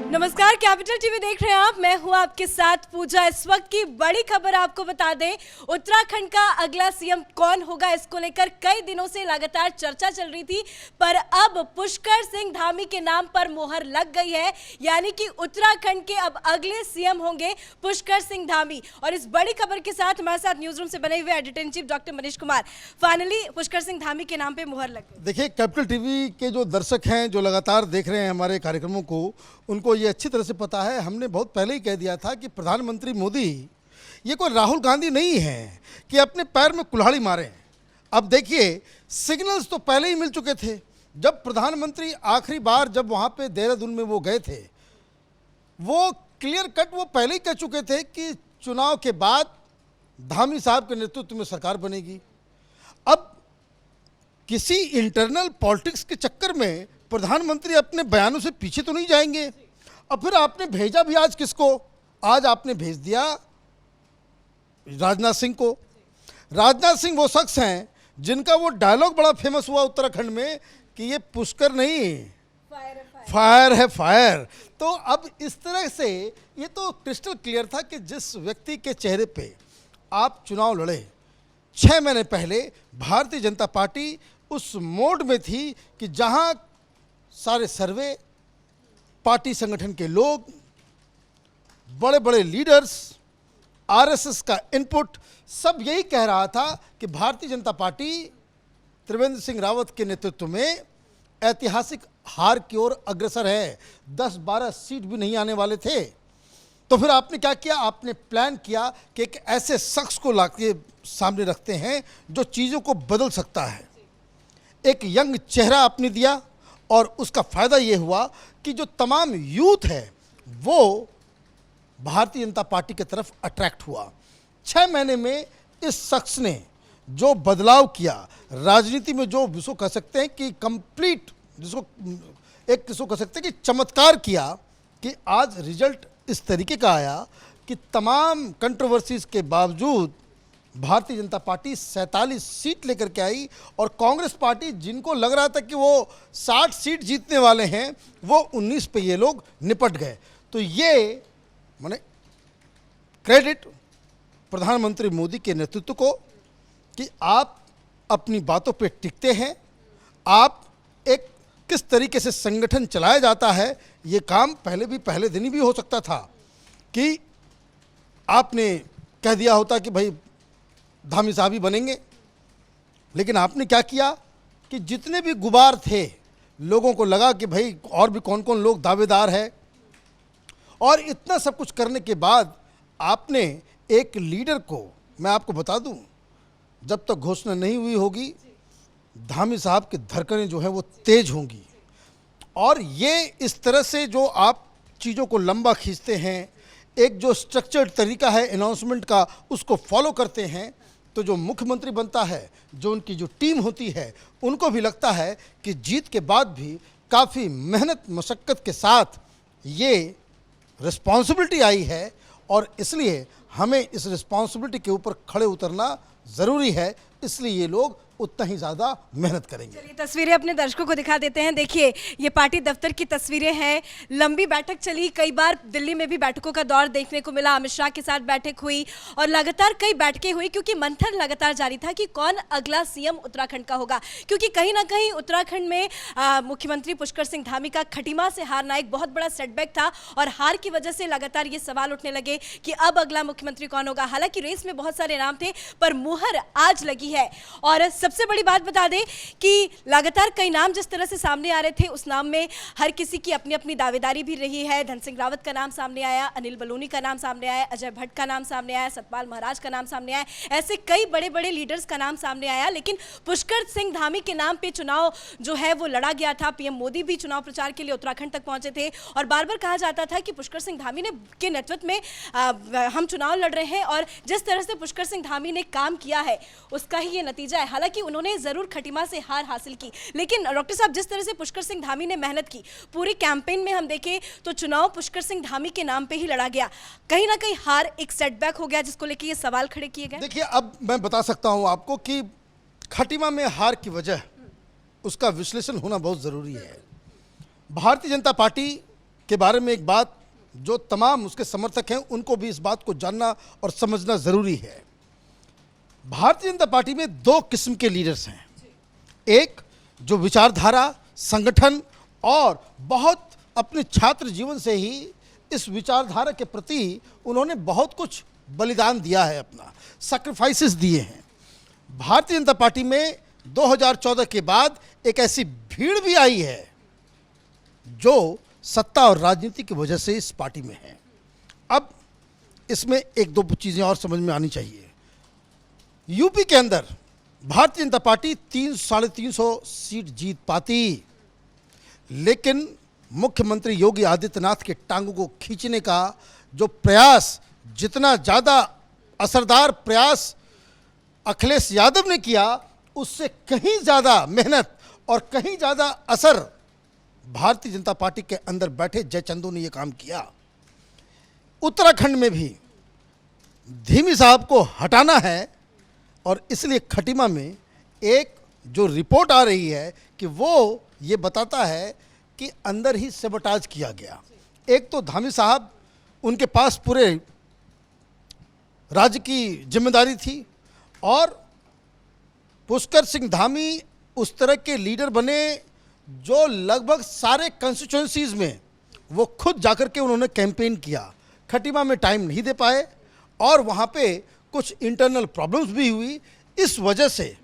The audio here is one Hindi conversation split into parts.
नमस्कार, कैपिटल टीवी देख रहे हैं आप। मैं हूं आपके साथ पूजा। इस वक्त की बड़ी खबर आपको बता दें, उत्तराखंड का अगला सीएम कौन होगा, इसको लेकर कई दिनों से लगातार चर्चा चल रही थी, पर अब पुष्कर सिंह धामी के नाम पर मोहर लग गई है। यानी कि उत्तराखंड के अब अगले सीएम होंगे पुष्कर सिंह धामी। और इस बड़ी खबर के साथ हमारे साथ न्यूज रूम से बने हुए editor in chief doctor Manish Kumar. Finally Pushkar Singh Dhami के नाम पे मोहर लग गई। देखिए, कैपिटल टीवी के जो दर्शक हैं, जो लगातार देख रहे हैं हमारे कार्यक्रमों को, उनको ये अच्छी तरह से पता है। हमने बहुत पहले ही कह दिया था कि प्रधानमंत्री मोदी ये कोई राहुल गांधी नहीं है कि अपने पैर में कुल्हाड़ी मारें। अब देखिए, सिग्नल्स तो पहले ही मिल चुके थे। जब प्रधानमंत्री आखिरी बार जब वहाँ पे देहरादून में वो गए थे, वो क्लियर कट वो पहले ही कह चुके थे कि चुनाव के बाद धामी साहब के नेतृत्व में सरकार बनेगी। अब किसी इंटरनल पॉलिटिक्स के चक्कर में प्रधानमंत्री अपने बयानों से पीछे तो नहीं जाएंगे। अब फिर आपने भेजा भी आज किसको? आज आपने भेज दिया राजनाथ सिंह को। राजनाथ सिंह वो शख्स हैं जिनका वो डायलॉग बड़ा फेमस हुआ उत्तराखंड में कि ये पुष्कर नहीं, फायर है फायर। तो अब इस तरह से ये तो क्रिस्टल क्लियर था कि जिस व्यक्ति के चेहरे पे आप चुनाव लड़े, 6 महीने पहले भारतीय जनता पार्टी उस मोड में थी कि जहां सारे सर्वे, पार्टी संगठन के लोग, बड़े बड़े लीडर्स, आरएसएस का इनपुट, सब यही कह रहा था कि भारतीय जनता पार्टी त्रिवेंद्र सिंह रावत के नेतृत्व में ऐतिहासिक हार की ओर अग्रसर है। 10-12 सीट भी नहीं आने वाले थे। तो फिर आपने क्या किया? आपने प्लान किया कि एक ऐसे शख्स को लाके सामने रखते हैं जो चीज़ों को बदल सकता है। एक यंग चेहरा आपने दिया और उसका फ़ायदा ये हुआ कि जो तमाम यूथ है वो भारतीय जनता पार्टी की तरफ अट्रैक्ट हुआ। 6 महीने में इस शख्स ने जो बदलाव किया राजनीति में, जो जिसको कह सकते हैं कि कंप्लीट, जिसको कह सकते हैं कि चमत्कार किया, कि आज रिजल्ट इस तरीके का आया कि तमाम कंट्रोवर्सीज के बावजूद भारतीय जनता पार्टी 47 सीट लेकर के आई और कांग्रेस पार्टी, जिनको लग रहा था कि वो 60 सीट जीतने वाले हैं, वो 19 पे ये लोग निपट गए। तो ये माने क्रेडिट प्रधानमंत्री मोदी के नेतृत्व को कि आप अपनी बातों पे टिकते हैं। आप एक किस तरीके से संगठन चलाया जाता है, ये काम पहले दिन ही भी हो सकता था कि आपने कह दिया होता कि भाई धामी साहब ही बनेंगे। लेकिन आपने क्या किया कि जितने भी गुबार थे, लोगों को लगा कि भाई और भी कौन कौन लोग दावेदार है, और इतना सब कुछ करने के बाद आपने एक लीडर को, मैं आपको बता दूं, जब तक घोषणा नहीं हुई होगी, धामी साहब की धड़कनें जो है वो तेज होंगी। और ये इस तरह से जो आप चीज़ों को लंबा खींचते हैं, एक जो स्ट्रक्चर्ड तरीका है अनाउंसमेंट का, उसको फॉलो करते हैं, तो जो मुख्यमंत्री बनता है, जो उनकी जो टीम होती है, उनको भी लगता है कि जीत के बाद भी काफ़ी मेहनत मशक्क़त के साथ ये रिस्पॉन्सिबिलिटी आई है और इसलिए हमें इस रिस्पॉन्सिबिलिटी के ऊपर खड़े उतरना ज़रूरी है। इसलिए ये लोग उतना ही ज़्यादा मेहनत करेंगे। चलिए तस्वीरें अपने दर्शकों को दिखा देते हैं। देखिए, ये पार्टी दफ्तर की तस्वीरें हैं। लंबी बैठक चली, कई बार दिल्ली में भी बैठकों का दौर देखने को मिला। अमित शाह के साथ बैठक हुई और लगातार कई बैठकें हुई, क्योंकि मंथन लगातार जारी था कि कौन अगला सीएम उत्तराखंड का होगा। क्योंकि कहीं ना कहीं उत्तराखंड में मुख्यमंत्री पुष्कर सिंह धामी का खटीमा से हारना एक बहुत बड़ा सेटबैक था और हार की वजह से लगातार ये सवाल उठने लगे कि अब अगला मुख्यमंत्री कौन होगा। हालांकि रेस में बहुत सारे नाम थे, पर मुहर आज लगी है। और सबसे बड़ी बात बता दें कि लगातार कई नाम जिस तरह से सामने आ रहे थे, उस नाम में हर किसी की अपनी अपनी दावेदारी भी रही है। धन सिंह रावत का नाम सामने आया, अनिल बलूनी का नाम सामने आया, अजय भट्ट का नाम सामने आया, सतपाल महाराज का नाम सामने आया। ऐसे कई बड़े बड़े लीडर्स का नाम सामने आया। लेकिन पुष्कर सिंह धामी के नाम पे चुनाव जो है वो लड़ा गया था। पीएम मोदी भी चुनाव प्रचार के लिए उत्तराखंड तक पहुंचे थे और बार बार कहा जाता था कि पुष्कर सिंह धामी ने के नेतृत्व में हम चुनाव लड़ रहे हैं। और जिस तरह से पुष्कर सिंह धामी ने काम किया है, उसका ही ये नतीजा है। हालांकि उन्होंने जरूर खटीमा से हार हासिल की, लेकिन डॉक्टर साहब, जिस तरह से पुष्कर सिंह धामी ने मेहनत की, पूरी कैंपेन में हम देखें तो चुनाव पुष्कर सिंह धामी के नाम पे ही लड़ा गया। कहीं ना कहीं हार एक सेटबैक हो गया, जिसको लेकर ये सवाल खड़े किए गए। देखिए, अब मैं बता सकता हूं आपको कि खटीमा में हार की वजह, उसका विश्लेषण होना बहुत जरूरी है। भारतीय जनता पार्टी के बारे में एक बात जो तमाम उसके समर्थक हैं उनको भी इस बात को जानना और समझना ज़रूरी है। भारतीय जनता पार्टी में दो किस्म के लीडर्स हैं। एक जो विचारधारा, संगठन और बहुत अपने छात्र जीवन से ही इस विचारधारा के प्रति उन्होंने बहुत कुछ बलिदान दिया है, अपना सैक्रिफाइसेस दिए हैं। भारतीय जनता पार्टी में 2014 के बाद एक ऐसी भीड़ भी आई है जो सत्ता और राजनीति की वजह से इस पार्टी में है। अब इसमें एक दो चीज़ें और समझ में आनी चाहिए। यूपी के अंदर भारतीय जनता पार्टी 300-350 सीट जीत पाती, लेकिन मुख्यमंत्री योगी आदित्यनाथ के टांगों को खींचने का जो प्रयास, जितना ज़्यादा असरदार प्रयास अखिलेश यादव ने किया, उससे कहीं ज़्यादा मेहनत और कहीं ज़्यादा असर भारतीय जनता पार्टी के अंदर बैठे जयचंदू ने यह काम किया। उत्तराखंड में भी धीमी साहब को हटाना है और इसलिए खटीमा में एक जो रिपोर्ट आ रही है कि वो ये बताता है कि अंदर ही सेबोटाज किया गया। एक तो धामी साहब, उनके पास पूरे राज्य की जिम्मेदारी थी और पुष्कर सिंह धामी उस तरह के लीडर बने जो लगभग सारे कंस्टिट्यूएंसीज में वो खुद जाकर के उन्होंने कैंपेन किया। खटीमा में टाइम नहीं दे पाए और वहाँ पे कुछ इंटरनल प्रॉब्लम्स भी हुई। इस वजह से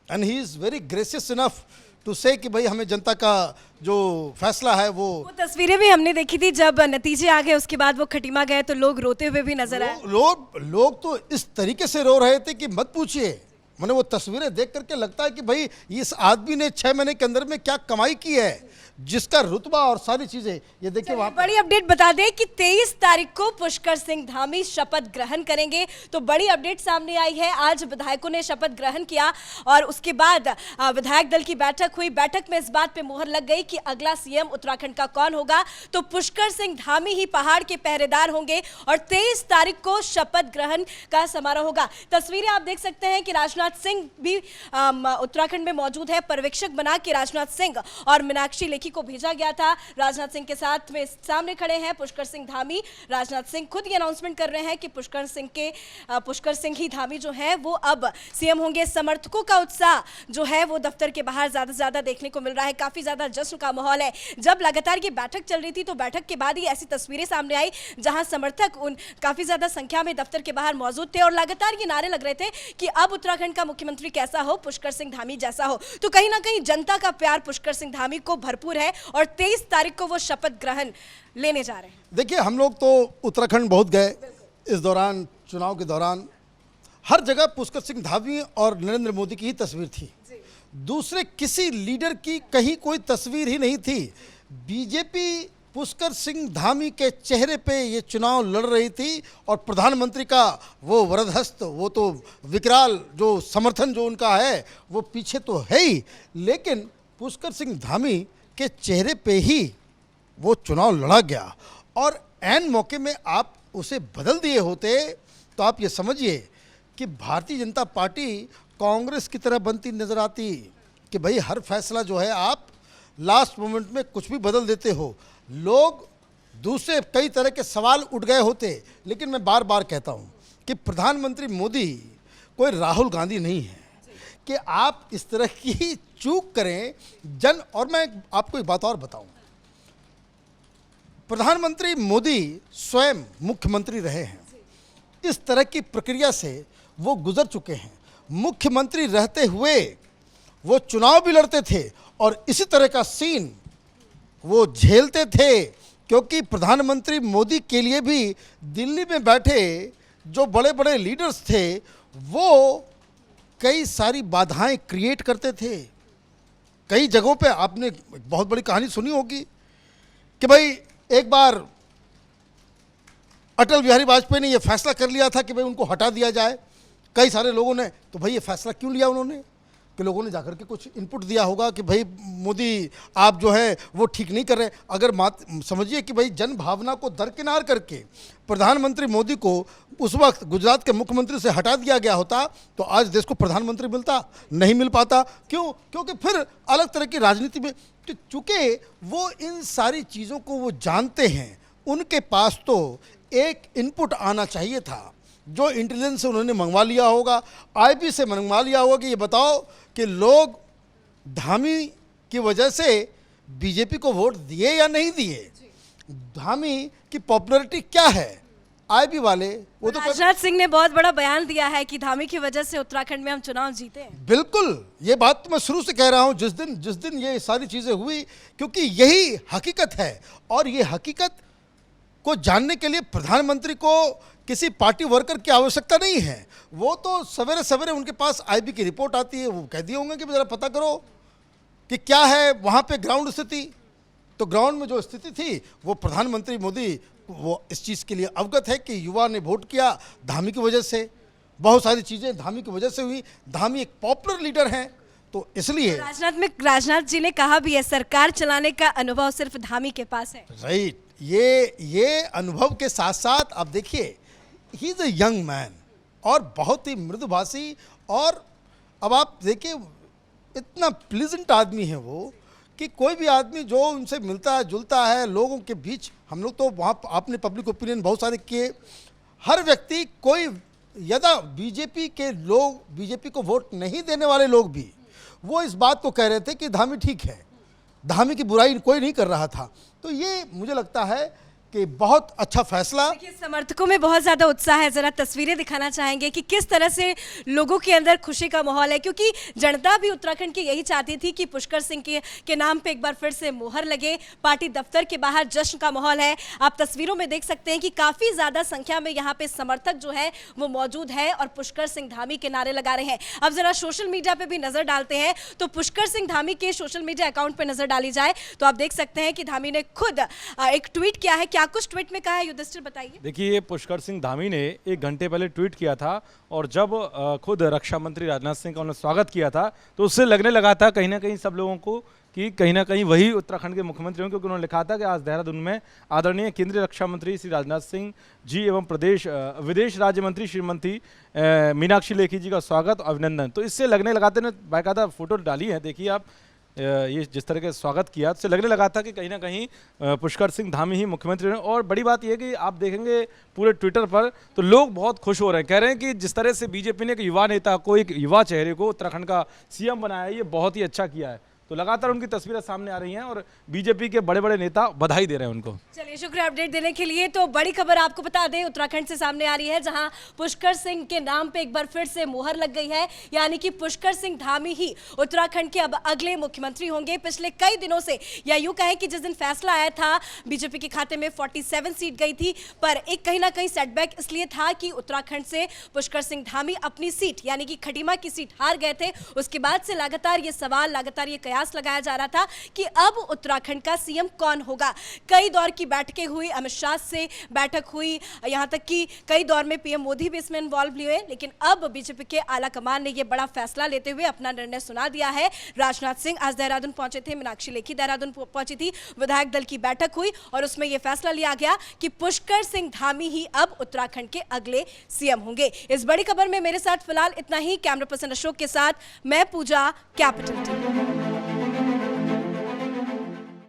and he is very gracious enough to say कि भाई हमें जनता का जो फैसला है वो तस्वीरें भी हमने देखी थी जब नतीजे आ गए उसके बाद वो खटीमा गए तो लोग रोते हुए भी नजर आए। लोग तो इस तरीके से रो रहे थे कि मत पूछिए। मैंने वो तस्वीरें देख करके लगता है कि भाई इस आदमी ने 6 महीने के अंदर में क्या कमाई की है, जिसका रुतबा और सारी चीजें। ये देखिए वहां बड़ी अपडेट बता दें कि 23 तारीख को पुष्कर सिंह धामी शपथ ग्रहण करेंगे। तो बड़ी अपडेट सामने आई है, आज विधायकों ने शपथ ग्रहण किया और उसके बाद विधायक दल की बैठक हुई। बैठक में इस बात पे मोहर लग गई कि अगला सीएम उत्तराखंड का कौन होगा, तो पुष्कर सिंह धामी ही पहाड़ के पहरेदार होंगे और 23 तारीख को शपथ ग्रहण का समारोह होगा। तस्वीरें आप देख सकते हैं कि राजनाथ सिंह भी उत्तराखंड में मौजूद है। पर्यवेक्षक बना के राजनाथ सिंह और मीनाक्षी लेखी को भेजा गया था। राजनाथ सिंह के साथ में सामने खड़े हैं पुष्कर सिंह धामी। राजनाथ सिंह खुद ये अनाउंसमेंट कर रहे हैं कि पुष्कर सिंह ही धामी जो है वो अब सीएम होंगे। समर्थकों का उत्साह जो है वो दफ्तर के बाहर ज्यादा से ज्यादा देखने को मिल रहा है। काफी ज्यादा जश्न का माहौल है। जब लगातार ये बैठक चल रही थी तो बैठक के बाद ही ऐसी तस्वीरें सामने आई जहां समर्थक काफी ज्यादा संख्या में दफ्तर के बाहर मौजूद थे और लगातार ये नारे लग रहे थे कि अब उत्तराखंड का मुख्यमंत्री कैसा हो, पुष्कर सिंह धामी जैसा हो। तो कहीं ना कहीं जनता का प्यार पुष्कर सिंह धामी को भरपूर है और 23 तारीख को वो शपथ ग्रहण लेने जा रहे हैं। देखिए, हम लोग तो उत्तराखंड बहुत गए इस दौरान, चुनाव के दौरान हर जगह पुष्कर सिंह धामी और नरेंद्र मोदी की ही तस्वीर थी। दूसरे किसी लीडर की कहीं कोई तस्वीर ही नहीं थी। बीजेपी पुष्कर सिंह धामी के चेहरे पे ये चुनाव लड़ रही थी और प्रधानमंत्री का वो वरदहस्त, वो तो विकराल जो समर्थन जो उनका है वो पीछे तो है ही, लेकिन पुष्कर सिंह धामी के चेहरे पे ही वो चुनाव लड़ा गया और ऐन मौके में आप उसे बदल दिए होते तो आप ये समझिए कि भारतीय जनता पार्टी कांग्रेस की तरह बनती नजर आती कि भाई हर फैसला जो है आप लास्ट मोमेंट में कुछ भी बदल देते हो। लोग दूसरे कई तरह के सवाल उठ गए होते, लेकिन मैं बार बार कहता हूँ कि प्रधानमंत्री मोदी कोई राहुल गांधी नहीं है कि आप इस तरह की चूक करें। और मैं आपको एक बात और बताऊं, प्रधानमंत्री मोदी स्वयं मुख्यमंत्री रहे हैं। इस तरह की प्रक्रिया से वो गुजर चुके हैं। मुख्यमंत्री रहते हुए वो चुनाव भी लड़ते थे और इसी तरह का सीन वो झेलते थे, क्योंकि प्रधानमंत्री मोदी के लिए भी दिल्ली में बैठे जो बड़े बड़े लीडर्स थे वो कई सारी बाधाएं क्रिएट करते थे। कई जगहों पे आपने बहुत बड़ी कहानी सुनी होगी कि भाई एक बार अटल बिहारी वाजपेयी ने यह फैसला कर लिया था कि भाई उनको हटा दिया जाए। कई सारे लोगों ने, तो भाई ये फैसला क्यों लिया उन्होंने, कि लोगों ने जाकर के कुछ इनपुट दिया होगा कि भाई मोदी आप जो है वो ठीक नहीं कर रहे। अगर समझिए कि भाई जन भावना को दरकिनार करके प्रधानमंत्री मोदी को उस वक्त गुजरात के मुख्यमंत्री से हटा दिया गया होता तो आज देश को प्रधानमंत्री मिलता नहीं मिल पाता। क्यों? क्योंकि फिर अलग तरह की राजनीति में तो चूंकि वो इन सारी चीज़ों को वो जानते हैं, उनके पास तो एक इनपुट आना चाहिए था जो इंटेलिजेंस से उन्होंने मंगवा लिया होगा, आईबी से मंगवा लिया होगा कि ये बताओ कि लोग धामी की वजह से बीजेपी को वोट दिए या नहीं दिए, धामी की पॉपुलैरिटी क्या है। आईबी वाले वो तो राजनाथ सिंह ने बहुत बड़ा बयान दिया है कि धामी की वजह से उत्तराखंड में हम चुनाव जीते हैं। बिल्कुल, ये बात तो मैं शुरू से कह रहा हूं, जिस दिन ये सारी चीजें हुई, क्योंकि यही हकीकत है और ये हकीकत को जानने के लिए प्रधानमंत्री को किसी पार्टी वर्कर की आवश्यकता नहीं है। वो तो सवेरे सवेरे उनके पास आईबी की रिपोर्ट आती है, वो कह दिए होंगे कि जरा पता करो कि क्या है वहाँ पे ग्राउंड स्थिति। तो ग्राउंड में जो स्थिति थी वो प्रधानमंत्री मोदी वो इस चीज़ के लिए अवगत है कि युवा ने वोट किया धामी की वजह से, बहुत सारी चीज़ें धामी की वजह से हुई, धामी एक पॉपुलर लीडर हैं, तो इसलिए राजनाथ जी ने कहा भी है सरकार चलाने का अनुभव सिर्फ धामी के पास है। राइट, ये अनुभव के साथ साथ आप देखिए he is a young man और बहुत ही मृदुभाषी, और अब आप देखिए इतना प्लीजेंट आदमी है वो कि कोई भी आदमी जो उनसे मिलता है जुलता है लोगों के बीच, हम लोग तो वहाँ आपने पब्लिक ओपिनियन बहुत सारे किए, हर व्यक्ति कोई यदा बीजेपी के लोग, बीजेपी को वोट नहीं देने वाले लोग भी वो इस बात को कह रहे थे कि धामी ठीक है, धामी की बुराई कोई नहीं कर रहा था। तो ये मुझे लगता है कि बहुत अच्छा फैसला। देखिए समर्थकों में बहुत ज्यादा उत्साह है, जरा तस्वीरें दिखाना चाहेंगे कि किस तरह से लोगों के अंदर खुशी का माहौल है, क्योंकि जनता भी उत्तराखंड की यही चाहती थी कि पुष्कर सिंह के नाम पे एक बार फिर से मोहर लगे। पार्टी दफ्तर के बाहर जश्न का माहौल है, आप तस्वीरों में देख सकते हैं कि काफी ज्यादा संख्या में यहाँ पे समर्थक जो है वो मौजूद है और पुष्कर सिंह धामी के नारे लगा रहे हैं। अब जरा सोशल मीडिया पे भी नजर डालते हैं, तो पुष्कर सिंह धामी के सोशल मीडिया अकाउंट पे नजर डाली जाए तो आप देख सकते हैं कि धामी ने खुद एक ट्वीट किया है। क्या कुछ ट्वीट में कहा है युधिष्ठिर बताइए। देखिए ये पुष्कर सिंह धामी ने 1 घंटे पहले ट्वीट किया था और जब खुद रक्षा मंत्री राजनाथ सिंह का उन्होंने स्वागत किया था तो उससे लगने लगा था कहीं ना कहीं सब लोगों को कि कहीं ना कहीं वही उत्तराखंड के मुख्यमंत्री होंगे, क्योंकि उन्होंने लिखा था कि आज देहरादून में आदरणीय केंद्रीय रक्षा मंत्री श्री राजनाथ सिंह जी एवं प्रदेश विदेश राज्य मंत्री श्रीमती मीनाक्षी लेखी जी का स्वागत अभिनंदन। तो इससे लगने लगा था, बाकायदा फोटो डाली है, देखिए आप ये जिस तरह के स्वागत किया उससे लगने लगा था कि कहीं ना कहीं पुष्कर सिंह धामी ही मुख्यमंत्री हैं। और बड़ी बात यह है कि आप देखेंगे पूरे ट्विटर पर तो लोग बहुत खुश हो रहे हैं, कह रहे हैं कि जिस तरह से बीजेपी ने एक युवा नेता को, एक युवा चेहरे को उत्तराखंड का सीएम बनाया, ये बहुत ही अच्छा किया है। तो लगातार उनकी तस्वीरें सामने आ रही हैं और बीजेपी के बड़े बड़े नेता बधाई दे रहे हैं उनको। चलिए शुक्रिया अपडेट देने के लिए। तो बड़ी खबर आपको बता दें उत्तराखंड से सामने आ रही है, जहां पुष्कर सिंह के नाम पे एक बार फिर से मोहर लग गई है, यानी कि पुष्कर सिंह धामी ही उत्तराखंड के अब अगले मुख्यमंत्री होंगे। पिछले कई दिनों से, या यूं कहें कि जिस दिन फैसला आया था बीजेपी के खाते में 47 सीट गई थी, पर एक कहीं ना कहीं सेटबैक इसलिए था कि उत्तराखंड से पुष्कर सिंह धामी अपनी सीट यानी कि खटीमा की सीट हार गए थे। उसके बाद से लगातार ये सवाल, लगातार ये कयास लगाया जा रहा था कि अब उत्तराखंड का सीएम कौन होगा। कई दौर की बैठकें हुई, अमित शाह से बैठक हुई, यहां तक कि कई दौर में पीएम मोदी भी इसमें इन्वॉल्व हुए, लेकिन अब बीजेपी के आला कमान ने यह बड़ा फैसला लेते हुए अपना निर्णय सुना दिया है। राजनाथ सिंह आज देहरादून पहुंचे थे, मीनाक्षी लेखी देहरादून पहुंची थी, विधायक दल की बैठक हुई और उसमें यह फैसला लिया गया कि पुष्कर सिंह धामी ही अब उत्तराखंड के अगले सीएम होंगे। इस बड़ी खबर में मेरे साथ फिलहाल इतना ही। कैमरा पर्सन अशोक के साथ मैं पूजा, कैपिटल टीवी।